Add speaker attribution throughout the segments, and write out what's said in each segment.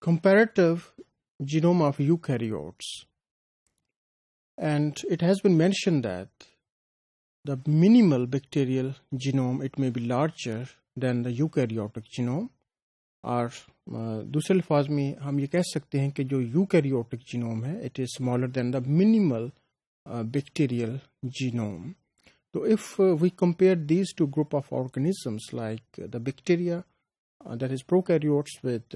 Speaker 1: comparative genome of eukaryotes. And it has been mentioned that the minimal bacterial genome, it may be larger than the eukaryotic genome. اور دوسرے الفاظ میں ہم یہ کہہ سکتے ہیں کہ جو یوکیریوٹک جینوم ہے it is smaller than the minimal bacterial genome. تو if we compare these two group of organisms like the bacteria that is prokaryotes with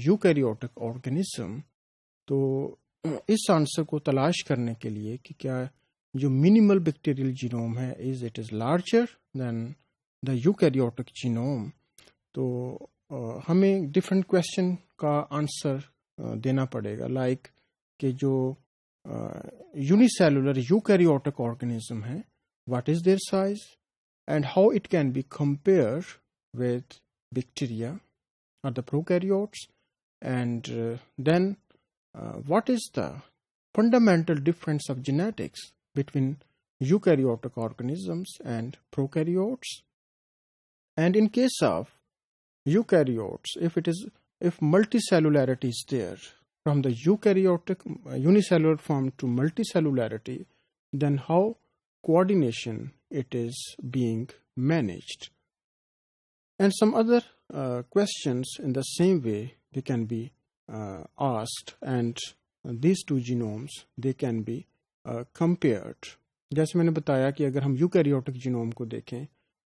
Speaker 1: eukaryotic organism, تو اس آنسر کو تلاش کرنے کے لیے کہ کیا جو منیمل بیکٹیریل جینوم ہے it is larger than the eukaryotic genome, تو ہمیں ڈفرینٹ کویشچن کا آنسر دینا پڑے گا، لائک کہ جو یونیسیلولر یوکیریوٹک آرگنیزم ہے what is their size and how it can be compare with bacteria اور the prokaryotes, and then what is the fundamental difference of genetics between eukaryotic organisms and prokaryotes. And in case of eukaryotes, if multicellularity is there from the eukaryotic unicellular form to multicellularity, then how coordination it is being managed. And some other questions in the same way they can be asked, and these two genomes they can be compared. جیسے میں نے بتایا کہ اگر ہم eukaryotic genome کو دیکھیں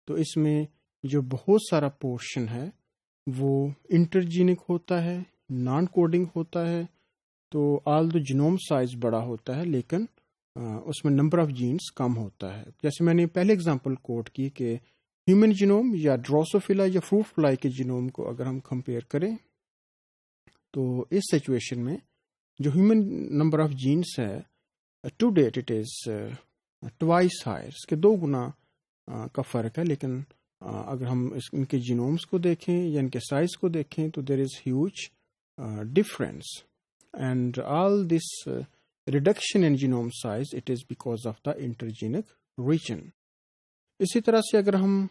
Speaker 1: تو اس میں جو بہت سارا پورشن ہے وہ انٹرجینک ہوتا ہے، نان کوڈنگ ہوتا ہے، تو آل دو جینوم سائز بڑا ہوتا ہے لیکن اس میں نمبر آف جینس کم ہوتا ہے. جیسے میں نے پہلے اگزامپل کوٹ کی کہ ہیومن جینوم یا ڈروسوفیلا یا فروٹ فلائی کے جینوم کو اگر ہم کمپیئر کریں تو اس سچویشن میں جو ہیومن نمبر آف جینس ہے to date it is twice higher, اس کے 2 گنا کا فرق ہے، لیکن اگر ہم ان کے جینومس کو دیکھیں یا ان کے سائز کو دیکھیں تو there is huge difference, and all this reduction in genome size it is because of the intergenic region. اسی طرح سے اگر ہم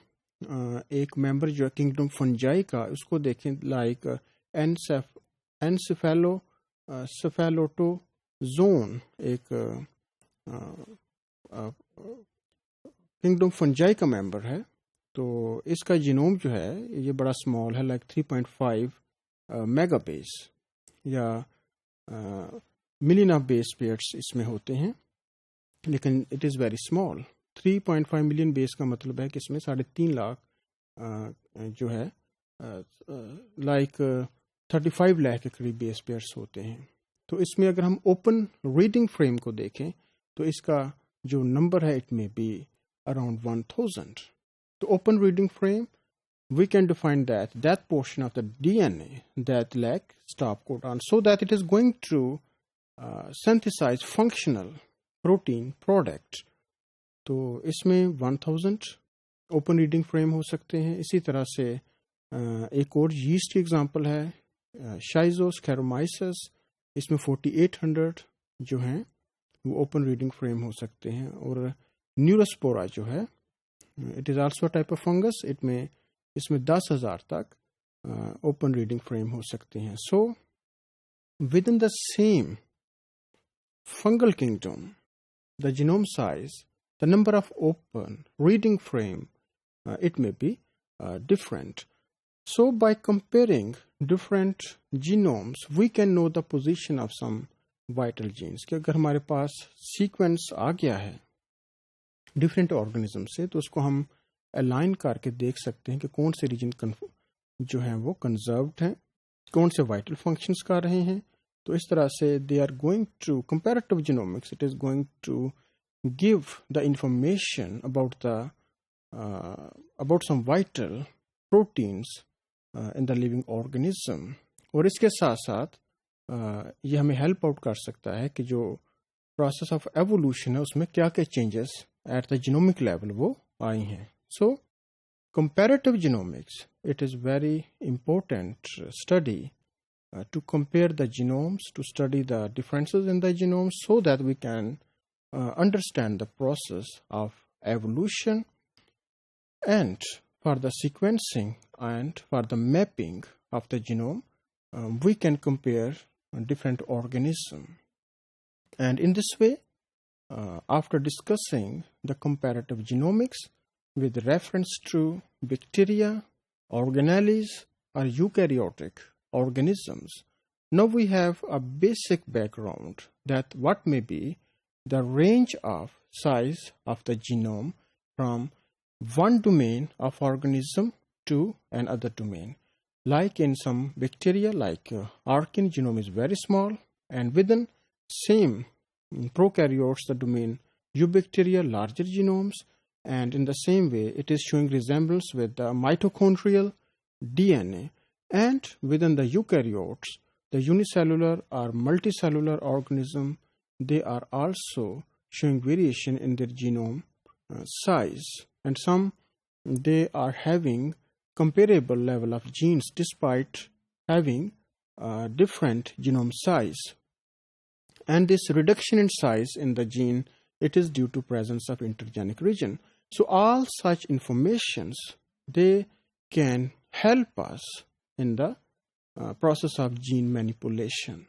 Speaker 1: ایک ممبر جو ہے کنگڈم فنجائی کا اس کو دیکھیں لائک سیفالوٹوزون، ایک کنگڈم فنجائی کا ممبر ہے، تو اس کا جینوم جو ہے یہ بڑا اسمال ہے، لائک 3.5 میگا بیس یا ملین آف بیس پیئرس اس میں ہوتے ہیں، لیکن it is very small. 3.5 million base کا مطلب ہے کہ اس میں 3.5 لاکھ جو ہے لائک 35 لاکھ کے قریب بیس پیئرس ہوتے ہیں. تو اس میں اگر ہم اوپن ریڈنگ فریم کو دیکھیں تو اس کا جو نمبر ہے اٹ میں بی اراؤنڈ 1000. تو open reading frame we can define that portion of the DNA that lack stop codon so that it is going to synthesize functional protein product. تو اس میں 1000 اوپن ریڈنگ فریم ہو سکتے ہیں. اسی طرح سے ایک اور یسٹ کی ایگزامپل ہے شائزوس کیرومائسس، اس میں 4800 جو ہیں وہ اوپن ریڈنگ فریم ہو سکتے ہیں. اور نیورسپورا جو ہے it is also type of fungus, اس میں 10,000 تک اوپن ریڈنگ فریم ہو سکتے ہیں. So with in the same fungal kingdom the genome size, the number of open reading frame it may be different. So by comparing different genomes we can know the position of some vital genes. کہ اگر ہمارے پاس sequence آ گیا ہے different organism سے تو اس کو ہم align کر کے دیکھ سکتے ہیں کہ کون سے ریجن جو ہیں وہ کنزروڈ ہیں، کون سے وائٹل فنکشنز کر رہے ہیں. تو اس طرح سے they are going to comparative genomics, it is going to give the information about some vital proteins in the living organism. اور اس کے ساتھ ساتھ یہ ہمیں ہیلپ آؤٹ کر سکتا ہے کہ جو پروسیس آف ایوولوشن ہے اس میں کیا کیا changes at the genomic level وہ آئی ہیں. سو comparative genomics, it is very important study to compare the genomes, to study the differences in the genomes so that we can understand the process of evolution, and for the sequencing and for the mapping of the genome we can compare different organisms. And in this way, after discussing the comparative genomics with reference to bacteria, organelles, or eukaryotic organisms, now we have a basic background that what may be the range of size of the genome from one domain of organism to another domain. Like in some bacteria, like archaea, genome is very small, and within same prokaryotes, the domain eubacteria, larger genomes, and in the same way, it is showing resemblance with the mitochondrial DNA. And within the eukaryotes, the unicellular or multicellular organism, they are also showing variation in their genome size, and some they are having comparable level of genes despite having different genome size. And this reduction in size in the gene, it is due to presence of intergenic region. So all such informations, they can help us in the process of gene manipulation.